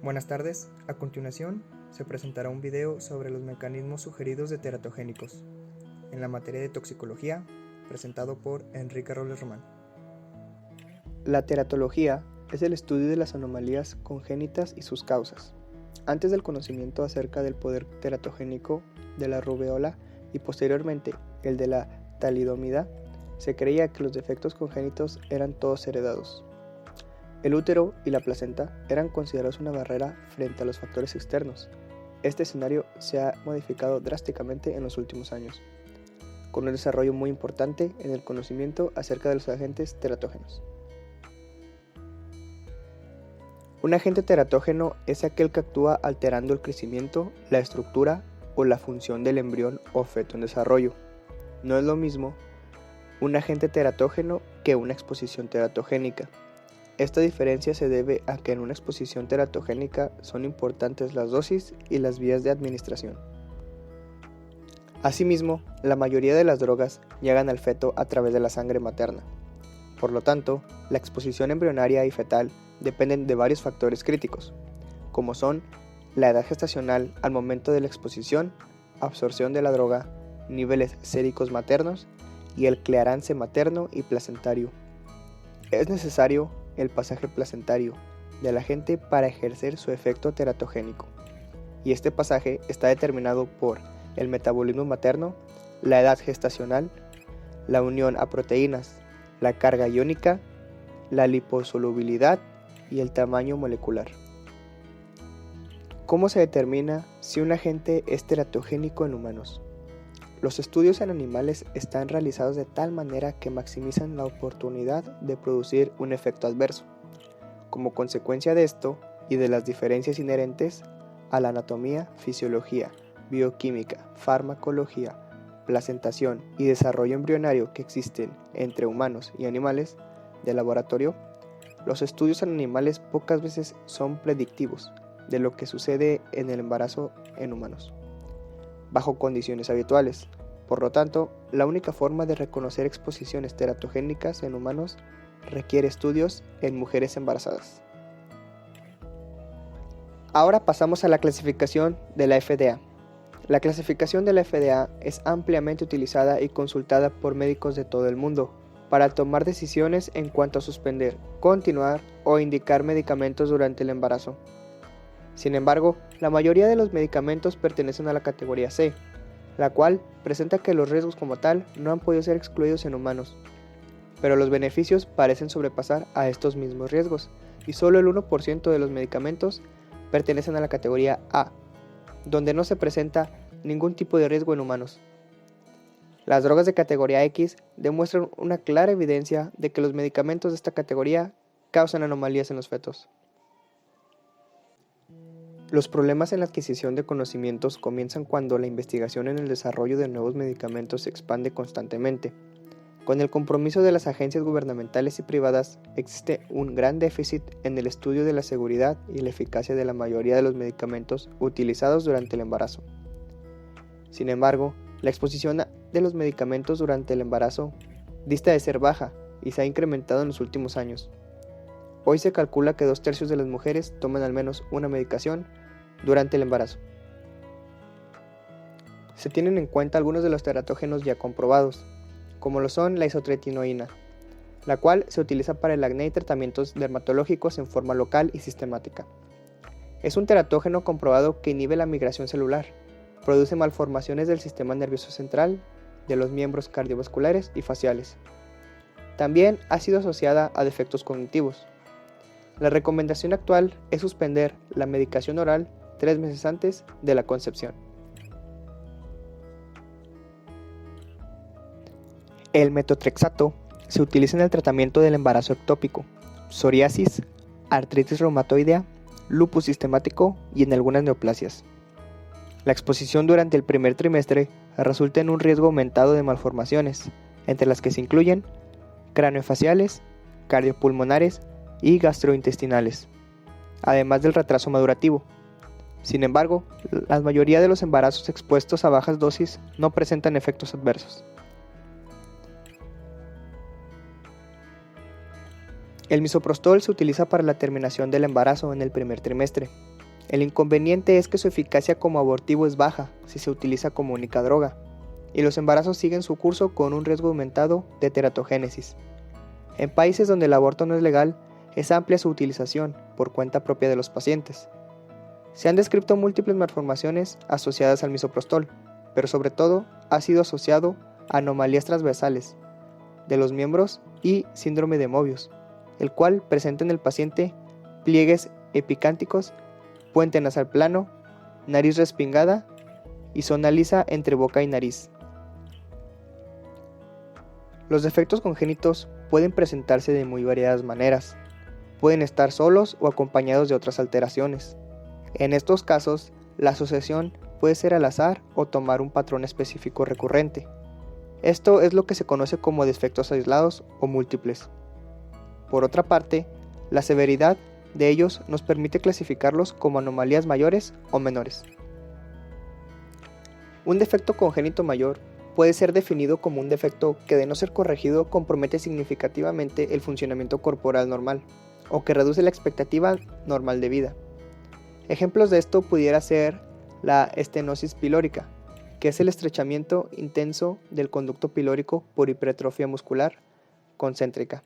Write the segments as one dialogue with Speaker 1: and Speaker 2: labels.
Speaker 1: Buenas tardes, a continuación se presentará un video sobre los mecanismos sugeridos de teratogénicos en la materia de toxicología, presentado por Enrique Robles Román. La teratología es el estudio de las anomalías congénitas y sus causas. Antes del conocimiento acerca del poder teratogénico de la rubeola y posteriormente el de la talidomida, se creía que los defectos congénitos eran todos heredados. El útero y la placenta eran considerados una barrera frente a los factores externos. Este escenario se ha modificado drásticamente en los últimos años, con un desarrollo muy importante en el conocimiento acerca de los agentes teratógenos. Un agente teratógeno es aquel que actúa alterando el crecimiento, la estructura o la función del embrión o feto en desarrollo. No es lo mismo un agente teratógeno que una exposición teratogénica. Esta diferencia se debe a que en una exposición teratogénica son importantes las dosis y las vías de administración. Asimismo, la mayoría de las drogas llegan al feto a través de la sangre materna. Por lo tanto, la exposición embrionaria y fetal dependen de varios factores críticos, como son la edad gestacional al momento de la exposición, absorción de la droga, niveles séricos maternos y el clearance materno y placentario. Es necesario el pasaje placentario del agente para ejercer su efecto teratogénico, y este pasaje está determinado por el metabolismo materno, la edad gestacional, la unión a proteínas, la carga iónica, la liposolubilidad y el tamaño molecular. ¿Cómo se determina si un agente es teratogénico en humanos? Los estudios en animales están realizados de tal manera que maximizan la oportunidad de producir un efecto adverso. Como consecuencia de esto y de las diferencias inherentes a la anatomía, fisiología, bioquímica, farmacología, placentación y desarrollo embrionario que existen entre humanos y animales de laboratorio, los estudios en animales pocas veces son predictivos de lo que sucede en el embarazo en humanos, bajo condiciones habituales. Por lo tanto, la única forma de reconocer exposiciones teratogénicas en humanos requiere estudios en mujeres embarazadas. Ahora pasamos a la clasificación de la FDA. La clasificación de la FDA es ampliamente utilizada y consultada por médicos de todo el mundo para tomar decisiones en cuanto a suspender, continuar o indicar medicamentos durante el embarazo. Sin embargo, la mayoría de los medicamentos pertenecen a la categoría C, la cual presenta que los riesgos como tal no han podido ser excluidos en humanos, pero los beneficios parecen sobrepasar a estos mismos riesgos, y solo el 1% de los medicamentos pertenecen a la categoría A, donde no se presenta ningún tipo de riesgo en humanos. Las drogas de categoría X demuestran una clara evidencia de que los medicamentos de esta categoría causan anomalías en los fetos. Los problemas en la adquisición de conocimientos comienzan cuando la investigación en el desarrollo de nuevos medicamentos se expande constantemente. Con el compromiso de las agencias gubernamentales y privadas, existe un gran déficit en el estudio de la seguridad y la eficacia de la mayoría de los medicamentos utilizados durante el embarazo. Sin embargo, la exposición de los medicamentos durante el embarazo dista de ser baja y se ha incrementado en los últimos años. Hoy se calcula que 2/3 de las mujeres toman al menos una medicación durante el embarazo. Se tienen en cuenta algunos de los teratógenos ya comprobados, como lo son la isotretinoína, la cual se utiliza para el acné y tratamientos dermatológicos en forma local y sistemática. Es un teratógeno comprobado que inhibe la migración celular, produce malformaciones del sistema nervioso central, de los miembros cardiovasculares y faciales. También ha sido asociada a defectos cognitivos. La recomendación actual es suspender la medicación oral 3 meses antes de la concepción. El metotrexato se utiliza en el tratamiento del embarazo ectópico, psoriasis, artritis reumatoidea, lupus sistemático y en algunas neoplasias. La exposición durante el primer trimestre resulta en un riesgo aumentado de malformaciones, entre las que se incluyen craneofaciales, cardiopulmonares y gastrointestinales, además del retraso madurativo. Sin embargo, la mayoría de los embarazos expuestos a bajas dosis no presentan efectos adversos. El misoprostol se utiliza para la terminación del embarazo en el primer trimestre. El inconveniente es que su eficacia como abortivo es baja si se utiliza como única droga, y los embarazos siguen su curso con un riesgo aumentado de teratogénesis. En países donde el aborto no es legal, es amplia su utilización por cuenta propia de los pacientes. Se han descrito múltiples malformaciones asociadas al misoprostol, pero sobre todo ha sido asociado a anomalías transversales de los miembros y síndrome de Mobius, el cual presenta en el paciente pliegues epicánticos, puente nasal plano, nariz respingada y zona lisa entre boca y nariz. Los defectos congénitos pueden presentarse de muy variadas maneras. Pueden estar solos o acompañados de otras alteraciones. En estos casos, la asociación puede ser al azar o tomar un patrón específico recurrente. Esto es lo que se conoce como defectos aislados o múltiples. Por otra parte, la severidad de ellos nos permite clasificarlos como anomalías mayores o menores. Un defecto congénito mayor puede ser definido como un defecto que, de no ser corregido, compromete significativamente el funcionamiento corporal normal o que reduce la expectativa normal de vida. Ejemplos de esto pudiera ser la estenosis pilórica, que es el estrechamiento intenso del conducto pilórico por hipertrofia muscular concéntrica.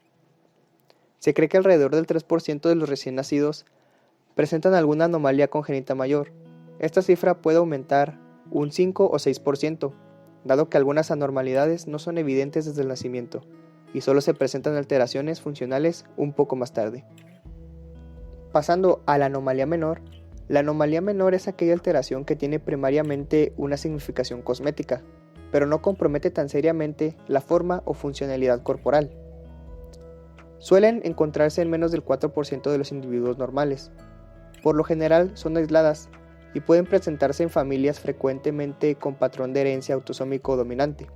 Speaker 1: Se cree que alrededor del 3% de los recién nacidos presentan alguna anomalía congénita mayor. Esta cifra puede aumentar un 5 o 6%, dado que algunas anormalidades no son evidentes desde el nacimiento y solo se presentan alteraciones funcionales un poco más tarde. Pasando a la anomalía menor, la anomalía menor es aquella alteración que tiene primariamente una significación cosmética, pero no compromete tan seriamente la forma o funcionalidad corporal. Suelen encontrarse en menos del 4% de los individuos normales. Por lo general son aisladas y pueden presentarse en familias frecuentemente con patrón de herencia autosómico dominante.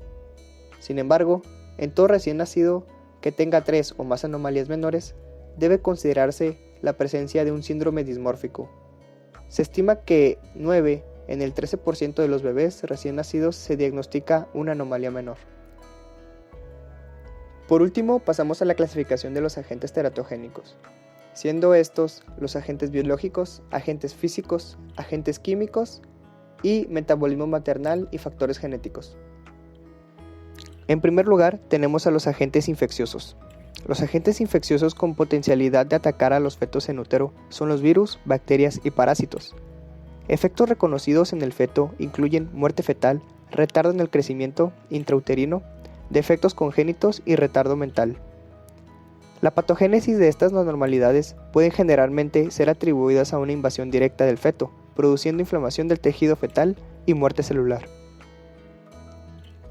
Speaker 1: Sin embargo, en todo recién nacido que tenga 3 o más anomalías menores, debe considerarse la presencia de un síndrome dismórfico. Se estima que 9 en el 13% de los bebés recién nacidos se diagnostica una anomalía menor. Por último, pasamos a la clasificación de los agentes teratogénicos, siendo estos los agentes biológicos, agentes físicos, agentes químicos y metabolismo maternal y factores genéticos. En primer lugar, tenemos a los agentes infecciosos. Los agentes infecciosos con potencialidad de atacar a los fetos en útero son los virus, bacterias y parásitos. Efectos reconocidos en el feto incluyen muerte fetal, retardo en el crecimiento intrauterino, defectos congénitos y retardo mental. La patogénesis de estas anormalidades pueden generalmente ser atribuidas a una invasión directa del feto, produciendo inflamación del tejido fetal y muerte celular.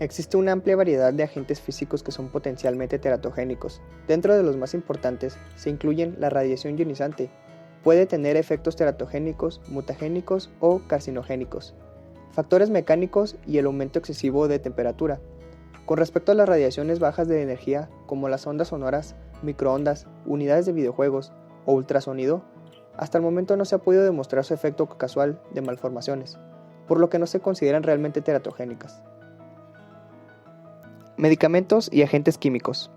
Speaker 1: Existe una amplia variedad de agentes físicos que son potencialmente teratogénicos. Dentro de los más importantes se incluyen la radiación ionizante. Puede tener efectos teratogénicos, mutagénicos o carcinogénicos. Factores mecánicos y el aumento excesivo de temperatura. Con respecto a las radiaciones bajas de energía, como las ondas sonoras, microondas, unidades de videojuegos o ultrasonido, hasta el momento no se ha podido demostrar su efecto casual de malformaciones, por lo que no se consideran realmente teratogénicas. Medicamentos y agentes químicos.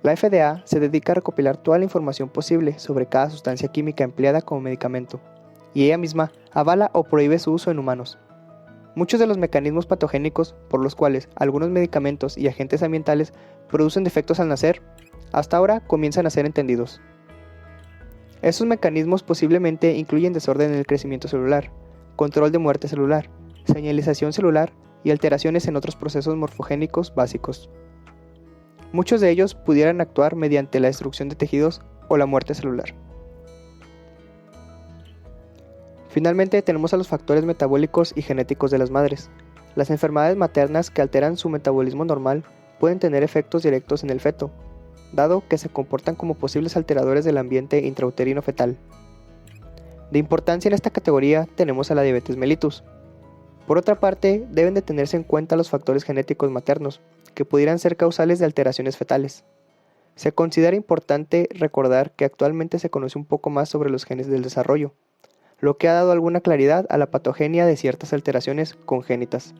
Speaker 1: La FDA se dedica a recopilar toda la información posible sobre cada sustancia química empleada como medicamento, y ella misma avala o prohíbe su uso en humanos. Muchos de los mecanismos patogénicos por los cuales algunos medicamentos y agentes ambientales producen defectos al nacer, hasta ahora comienzan a ser entendidos. Estos mecanismos posiblemente incluyen desorden en el crecimiento celular, control de muerte celular, señalización celular y alteraciones en otros procesos morfogénicos básicos. Muchos de ellos pudieran actuar mediante la destrucción de tejidos o la muerte celular. Finalmente tenemos a los factores metabólicos y genéticos de las madres. Las enfermedades maternas que alteran su metabolismo normal pueden tener efectos directos en el feto, dado que se comportan como posibles alteradores del ambiente intrauterino fetal. De importancia en esta categoría tenemos a la diabetes mellitus. Por otra parte, deben de tenerse en cuenta los factores genéticos maternos, que pudieran ser causales de alteraciones fetales. Se considera importante recordar que actualmente se conoce un poco más sobre los genes del desarrollo, lo que ha dado alguna claridad a la patogenia de ciertas alteraciones congénitas.